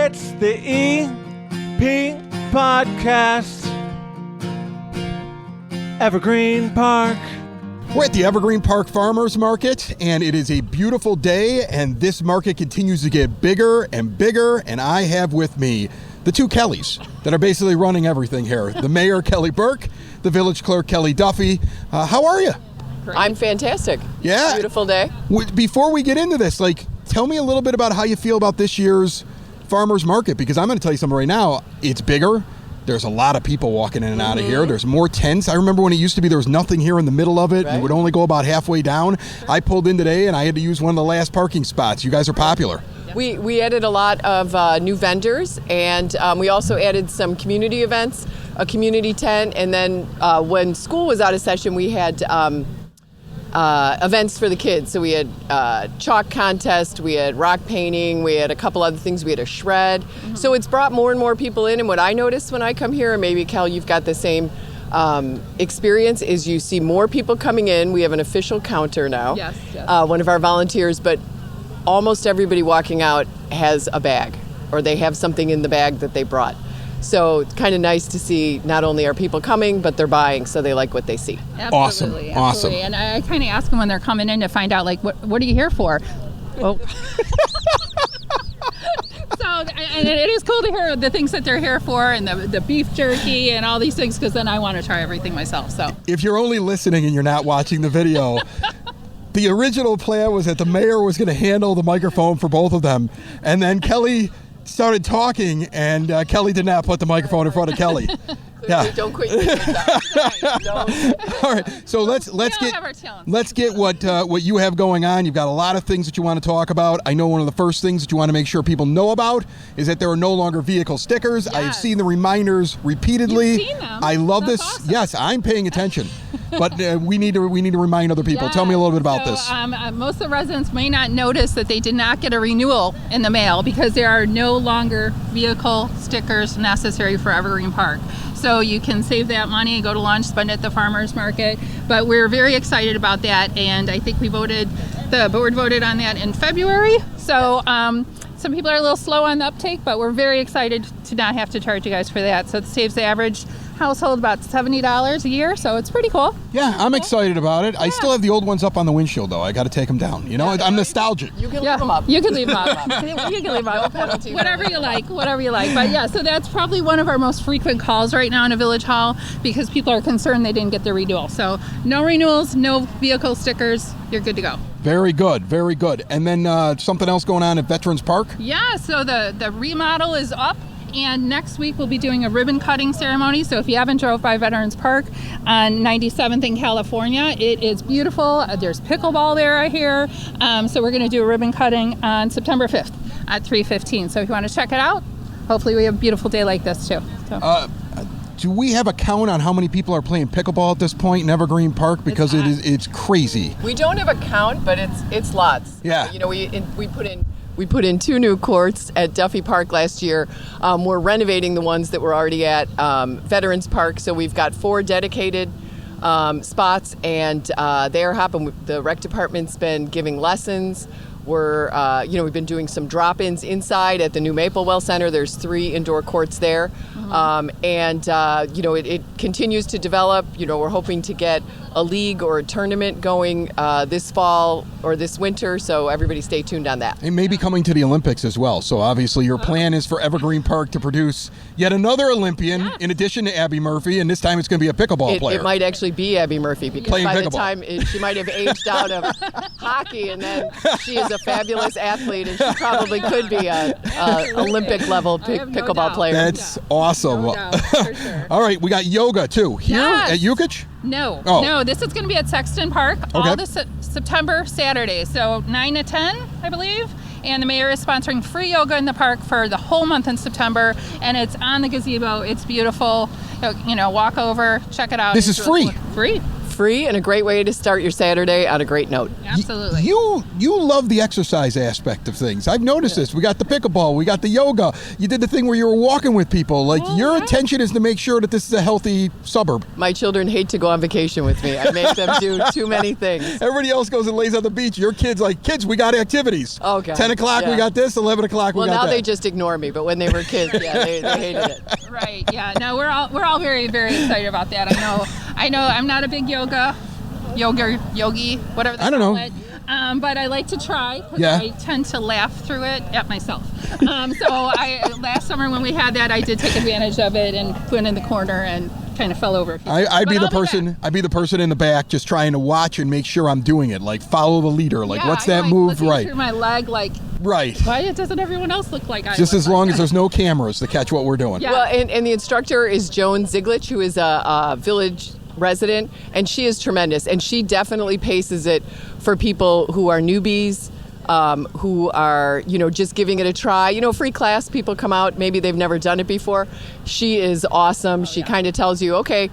It's the EP Podcast. Evergreen Park. We're at the Evergreen Park Farmers Market, and it is a beautiful day, and this market continues to get bigger and bigger, and I have with me the two Kellys that are basically running everything here. The mayor, Kelly Burke, the village clerk, Kelly Duffy. How are you? I'm fantastic. Yeah. Beautiful day. Before we get into this, tell me a little bit about how you feel about this year's farmers market, because I'm going to tell you something right now. It's bigger. There's a lot of people walking in and out of here. There's more tents. I remember when it used to be there was nothing here in the middle of it. Right. It would only go about halfway down. Sure. I pulled in today and I had to use one of the last parking spots. You guys are popular. We added a lot of new vendors, and we also added some community events, a community tent, and then when school was out of session, we had events for the kids. So we had chalk contest, we had rock painting, we had a couple other things, we had a shred. Mm-hmm. So it's brought more and more people in, and what I notice when I come here, and maybe Kel, you've got the same experience, is you see more people coming in. We have an official counter now. Yes. One of our volunteers, but almost everybody walking out has a bag, or they have something in the bag that they brought. So it's kind of nice to see not only are people coming, but they're buying, so they like what they see. Absolutely. Awesome. And I kind of ask them when they're coming in to find out, what are you here for? Oh. And it is cool to hear the things that they're here for, and the beef jerky and all these things, because then I want to try everything myself. So if you're only listening and you're not watching the video, the original plan was that the mayor was going to handle the microphone for both of them, and then Kelly started talking, and Kelly did not put the microphone in front of Kelly. Yeah. Don't quit your job. All right, so let's get what you have going on. You've got a lot of things that you want to talk about. I know one of the first things that you want to make sure people know about is that there are no longer vehicle stickers. Yes. I've seen the reminders repeatedly. You've seen them. I love That's this. awesome. Yes, I'm paying attention. But we need to remind other people. Yeah. Tell me a little bit about this. Most of the residents may not notice that they did not get a renewal in the mail because there are no longer vehicle stickers necessary for Evergreen Park. So you can save that money, go to lunch, spend it at the farmers market. But we're very excited about that, and I think the board voted on that in February. So some people are a little slow on the uptake, but we're very excited to not have to charge you guys for that. So it saves the average household about $70 a year, so it's pretty cool. Yeah, I'm excited about it. Yeah. I still have the old ones up on the windshield, though. I got to take them down. I'm nostalgic. You can leave them up. You can leave them up. You can leave them up. Whatever you like. But yeah, so that's probably one of our most frequent calls right now in a village hall, because people are concerned they didn't get their renewal. So no renewals, no vehicle stickers. You're good to go. Very good, very good. And then something else going on at Veterans Park? Yeah, so the remodel is up. And next week we'll be doing a ribbon cutting ceremony. So if you haven't drove by Veterans Park on 97th in California, it is beautiful. There's pickleball there, I hear. So we're going to do a ribbon cutting on September 5th at 3:15. So if you want to check it out, hopefully we have a beautiful day like this too. So. Do we have a count on how many people are playing pickleball at this point in Evergreen Park? Because it's crazy. We don't have a count, but it's lots. Yeah. We put in 2 new courts at Duffy Park last year. We're renovating the ones that were already at Veterans Park, so we've got 4 dedicated spots, and they are hopping. The rec department's been giving lessons. We've been doing some drop-ins inside at the new Maplewell Center. There's 3 indoor courts there. It continues to develop. We're hoping to get a league or a tournament going this fall or this winter, so everybody stay tuned on that. It may be coming to the Olympics as well, so obviously your plan is for Evergreen Park to produce yet another Olympian in addition to Abby Murphy, and this time it's going to be a pickleball player. It might actually be Abby Murphy, because playing by pickleball. The time she might have aged out of hockey, and then she is a fabulous athlete, and she probably could be a Olympic level pickleball player. That's awesome. No doubt, for sure. All right, we got yoga too here at Yukich? No, this is going to be at Sexton Park all this September Saturday, so 9 to 10, I believe. And the mayor is sponsoring free yoga in the park for the whole month in September, and it's on the gazebo. It's beautiful. Walk over, check it out. This is free. Free. free and a great way to start your Saturday on a great note. Absolutely. You love the exercise aspect of things. I've noticed this. We got the pickleball. We got the yoga. You did the thing where you were walking with people. Like, your attention is to make sure that this is a healthy suburb. My children hate to go on vacation with me. I make them do too many things. Everybody else goes and lays on the beach. Your kids like, kids, we got activities. Oh, God. 10 o'clock, we Yeah. got this. 11 o'clock, we Well, got now that. they just ignore me, but when they were kids, yeah, they hated it. Right. Yeah. No, we're all very, very excited about that. I know. I'm not a big yogi, whatever. I don't know. But I like to try because Yeah. I tend to laugh through it at myself. Last summer when we had that, I did take advantage of it and went in the corner and kind of fell over. A few times. I'd But be the I'll person. back. I'd be the person in the back, just trying to watch and make sure I'm doing it. Like, follow the leader. Like, Yeah, what's I that like move? looking Right. through my leg, like, Right. why doesn't everyone else look like I? Just look as like long that? as there's no cameras to catch what we're doing. Yeah. Well, and the instructor is Joan Ziglich, who is a village resident, and she is tremendous. And she definitely paces it for people who are newbies, who are, just giving it a try. Free class, people come out, maybe they've never done it before. She is awesome. She kind of tells you, okay,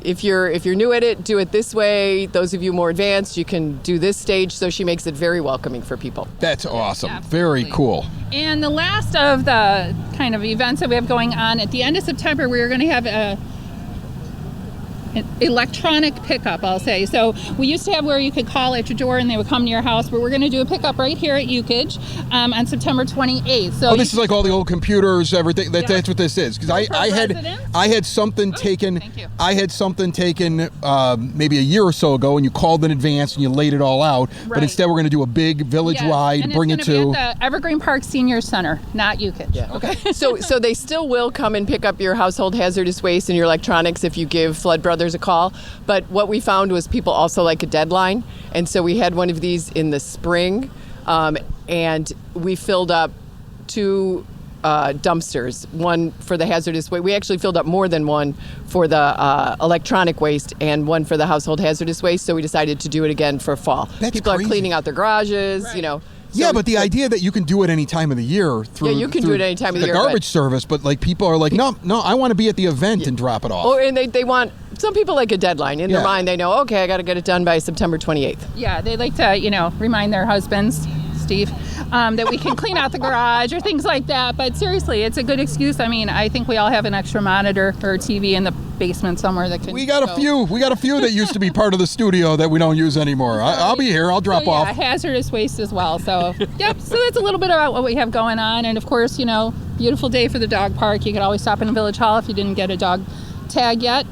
if you're new at it, do it this way. Those of you more advanced, you can do this stage. So she makes it very welcoming for people. That's awesome. Absolutely. Very cool. And the last of the kind of events that we have going on at the end of September, we're going to have an electronic pickup, I'll say. So we used to have where you could call at your door and they would come to your house, but we're going to do a pickup right here at Ukage on September 28th. So This is like all the old computers, everything. That's what this is. Because I had something taken. thank you. I had something taken maybe a year or so ago, and you called in advance and you laid it all out. But Right. instead, we're going to do a big village-wide, and bring it it's gonna to. be at the Evergreen Park Senior Center, not Ukage. Yeah. Okay. So they still will come and pick up your household hazardous waste and your electronics if you give Flood Brothers a call. But what we found was people also like a deadline. And so we had one of these in the spring, and we filled up 2 dumpsters, one for the hazardous waste. We actually filled up more than one for the electronic waste and one for the household hazardous waste. So we decided to do it again for fall. That's People crazy. are cleaning out their garages, Right. Yeah, So but the idea that you can do it any time of the year through Yeah, you can do through it any time of the year, garbage but- service, but like people are like, no, I want to be at the event and drop it off. Or and they want, some people like a deadline. In Yeah. their mind, they know, okay, I got to get it done by September 28th. Yeah, they like to, remind their husbands, Steve, that we can clean out the garage or things like that. But seriously, it's a good excuse. I mean, I think we all have an extra monitor or TV in the basement somewhere that can. We got a few that used to be part of the studio that we don't use anymore. I'll be here. I'll drop off. Hazardous waste as well. So, yep. So that's a little bit about what we have going on. And of course, beautiful day for the dog park. You could always stop in the Village Hall if you didn't get a dog tag yet.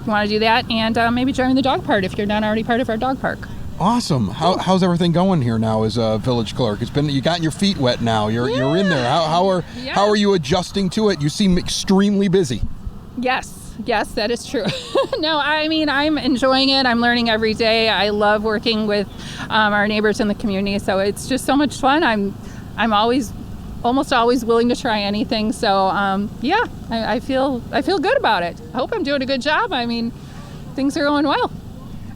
You want to do that, and maybe join the dog park if you're not already part of our dog park. Awesome. How's everything going here now as a village clerk? You gotten your feet wet now. You're in there. How are you adjusting to it? You seem extremely busy. Yes, that is true. No, I mean, I'm enjoying it. I'm learning every day. I love working with our neighbors in the community, so it's just so much fun. I'm almost always willing to try anything. So I feel good about it. I hope I'm doing a good job. I mean, things are going well.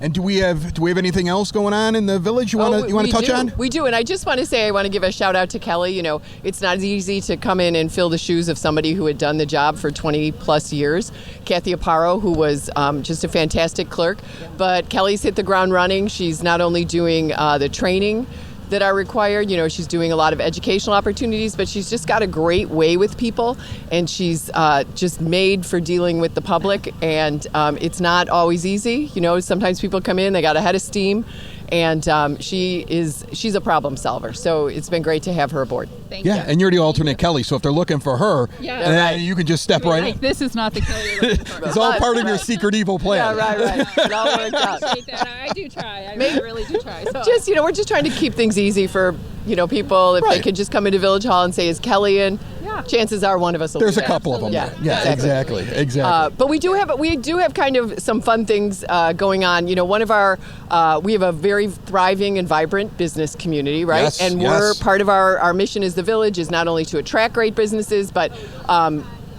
And do we have anything else going on in the village you want to touch on? We do, and I just want to say I want to give a shout out to Kelly. It's not easy to come in and fill the shoes of somebody who had done the job for 20 plus years. Kathy Aparo, who was just a fantastic clerk, but Kelly's hit the ground running. She's not only doing the training that are required. She's doing a lot of educational opportunities, but she's just got a great way with people, and she's just made for dealing with the public, and it's not always easy. Sometimes people come in, they got a head of steam, and she's a problem solver. So it's been great to have her aboard. Thank you. And you're the alternate Kelly, so if they're looking for her, right. you can just step right in. Like, this is not the Kelly you're looking for. It's all part of your secret evil plan. Yeah, right. It all worked I out. appreciate that. I do try. I really do try. So. Just, we're just trying to keep things easy for, people. If they Right. could just come into Village Hall and say, is Kelly in? Yeah. Chances are one of us will There's be a there. couple of them. Yeah, Yeah, exactly. But we do have kind of some fun things going on. One of our we have a very thriving and vibrant business community, right? Yes, and yes. we're part of our mission as the village is not only to attract great businesses, but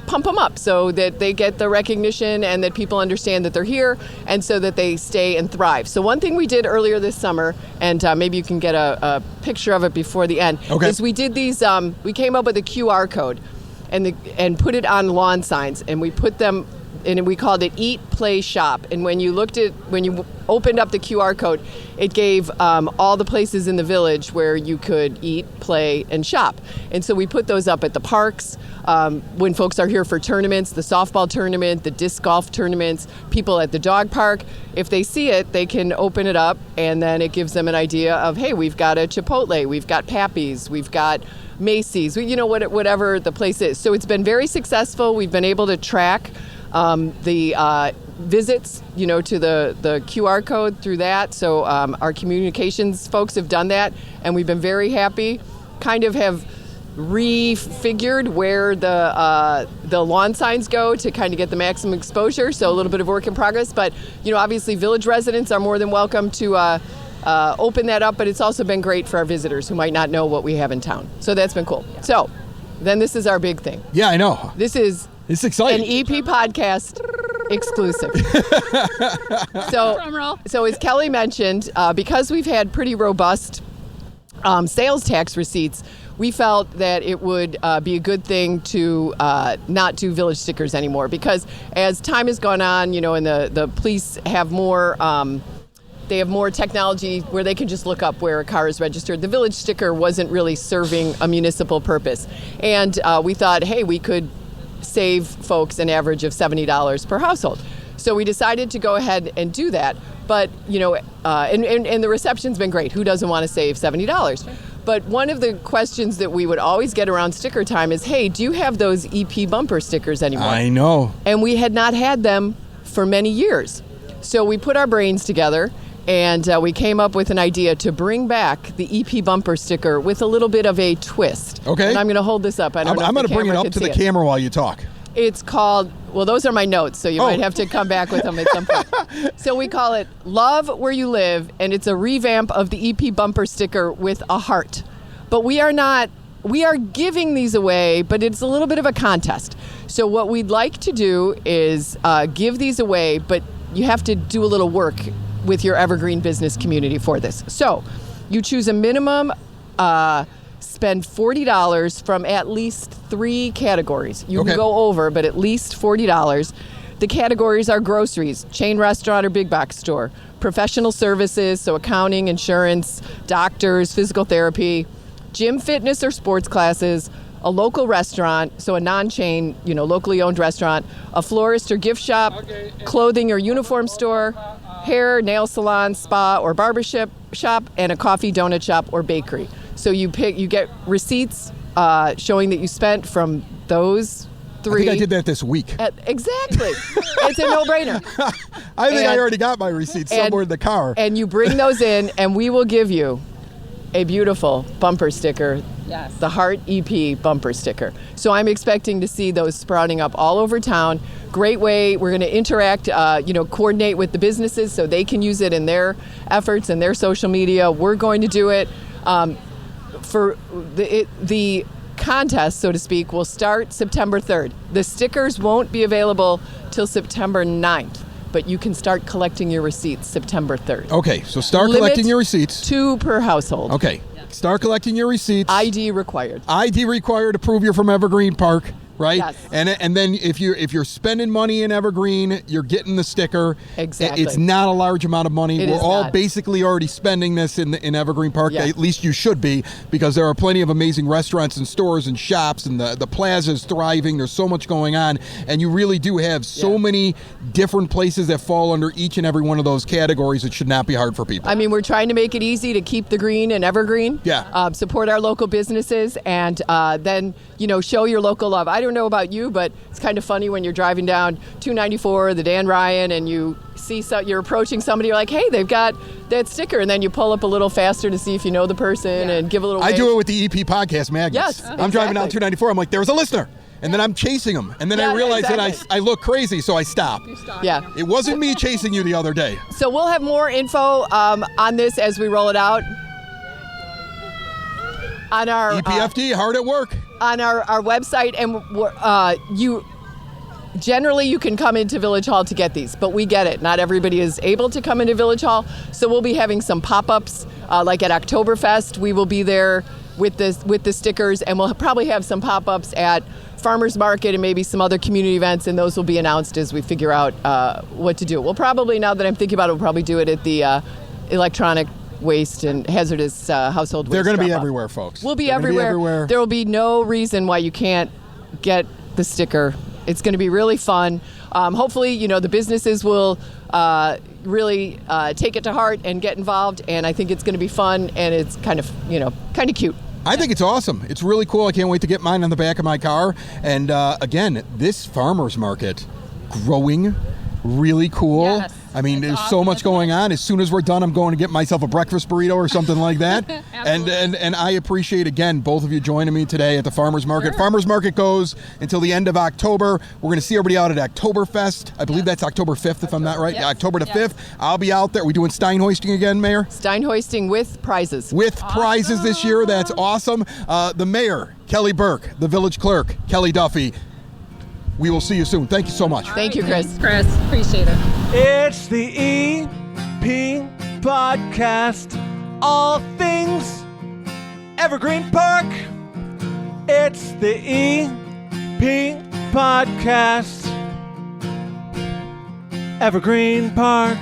pump them up so that they get the recognition and that people understand that they're here, and so that they stay and thrive. So one thing we did earlier this summer, and maybe you can get a picture of it before the end, is we did these. We came up with a QR code, and put it on lawn signs, and we put them and we called it Eat, Play, Shop. And when you opened up the QR code, it gave all the places in the village where you could eat, play, and shop. And so we put those up at the parks. When folks are here for tournaments, the softball tournament, the disc golf tournaments, people at the dog park, if they see it, they can open it up, and then it gives them an idea of, hey, we've got a Chipotle, we've got Pappy's, we've got Macy's, whatever the place is. So it's been very successful. We've been able to track the visits, to the QR code through that. So our communications folks have done that, and we've been very happy. Kind of have refigured where the lawn signs go to kind of get the maximum exposure. So a little bit of work in progress, but obviously village residents are more than welcome to open that up. But it's also been great for our visitors who might not know what we have in town. So that's been cool. So then this is our big thing. Yeah, I know. It's exciting. An EP podcast exclusive. So as Kelly mentioned, because we've had pretty robust sales tax receipts, we felt that it would be a good thing to not do village stickers anymore, because as time has gone on, and the police have more they have more technology where they can just look up where a car is registered. The village sticker wasn't really serving a municipal purpose. And we thought, hey, we could save folks an average of $70 per household. So we decided to go ahead and do that. But, and the reception's been great. Who doesn't want to save $70? But one of the questions that we would always get around sticker time is, hey, do you have those EP bumper stickers anymore? I know. And we had not had them for many years. So we put our brains together, and we came up with an idea to bring back the EP bumper sticker with a little bit of a twist. Okay. And I'm going to hold this up. I don't know if I'm the going to bring it camera up can to see the it. camera while you talk. It's called, well, those are my notes, so you might have to come back with them at some point. So we call it Love Where You Live, and it's a revamp of the EP bumper sticker with a heart. But we are giving these away, but it's a little bit of a contest. So what we'd like to do is give these away, but you have to do a little work with your Evergreen business community for this. So you choose a minimum, spend $40 from at least 3 categories. You can go over, but at least $40. The categories are groceries, chain restaurant or big box store, professional services, so accounting, insurance, doctors, physical therapy, gym, fitness, or sports classes, a local restaurant, so a non-chain, locally owned restaurant, a florist or gift shop, clothing or uniform store, hair, nail salon, spa, or barbershop shop, and a coffee, donut shop, or bakery. So you get receipts showing that you spent from those 3. I think I did that this week. Exactly. It's a no-brainer. I think I already got my receipts somewhere in the car. And you bring those in, and we will give you a beautiful bumper sticker. Yes. The Heart EP bumper sticker. So I'm expecting to see those sprouting up all over town. Great way. We're going to interact, coordinate with the businesses so they can use it in their efforts and their social media. We're going to do it. For the contest, so to speak, will start September 3rd. The stickers won't be available till September 9th, but you can start collecting your receipts September 3rd. Okay, so start collecting your receipts. 2 per household. Okay, start collecting your receipts. ID required. ID required to prove you're from Evergreen Park. Right? Yes. And then if you're spending money in Evergreen, you're getting the sticker. Exactly. It's not a large amount of money. It We're is all not. basically already spending this in Evergreen Park. Yeah. At least you should be, because there are plenty of amazing restaurants and stores and shops, and the plaza is thriving. There's so much going on, and you really do have so many different places that fall under each and every one of those categories. It should not be hard for people. I mean, we're trying to make it easy to keep the green and evergreen. Yeah. Support our local businesses, and then show your local love. I don't know about you, but it's kind of funny when you're driving down 294, the Dan Ryan, and you see you're approaching somebody, you're like, hey, they've got that sticker, and then you pull up a little faster to see if you know the person and give a little wave. I do it with the EP podcast magnets. Yes, I'm driving down 294. I'm like, there's a listener. And then I'm chasing them. And then I realize that I look crazy, so I stop. Yeah. It wasn't me chasing you the other day. So we'll have more info on this as we roll it out. On our EPFD, hard at work. On our website, and you can come into Village Hall to get these, but we get it. Not everybody is able to come into Village Hall, so we'll be having some pop-ups, like at Oktoberfest. We will be there with the stickers, and we'll probably have some pop-ups at Farmers Market and maybe some other community events, and those will be announced as we figure out what to do. We'll probably, now that I'm thinking about it, we'll probably do it at the electronic waste and hazardous household waste. They're going to be drop-off. everywhere, folks. We'll be They're gonna everywhere. There will be no reason why you can't get the sticker. It's going to be really fun. Hopefully, the businesses will really take it to heart and get involved, and I think it's going to be fun, and it's kind of cute. I think it's awesome. It's really cool. I can't wait to get mine on the back of my car. And again, this farmers market growing, really cool. Yes, I mean, it's there's awesome, so much isn't it? going on. As soon as we're done, I'm going to get myself a breakfast burrito or something like that. and I appreciate, again, both of you joining me today at the farmers market. Sure. Farmers market goes until the end of October. We're going to see everybody out at Oktoberfest. I believe that's October 5th, if I'm not right. Yes. Yeah, October the Yes. 5th. I'll be out there. Are we doing Stein hoisting again, Mayor? Stein hoisting with prizes. With prizes this year. That's awesome. The mayor, Kelly Burke, the village clerk, Kelly Duffy. We will see you soon. Thank you so much. Thank you, Chris. Thanks, Chris. Appreciate it. It's the EP Podcast. All things Evergreen Park. It's the EP Podcast. Evergreen Park.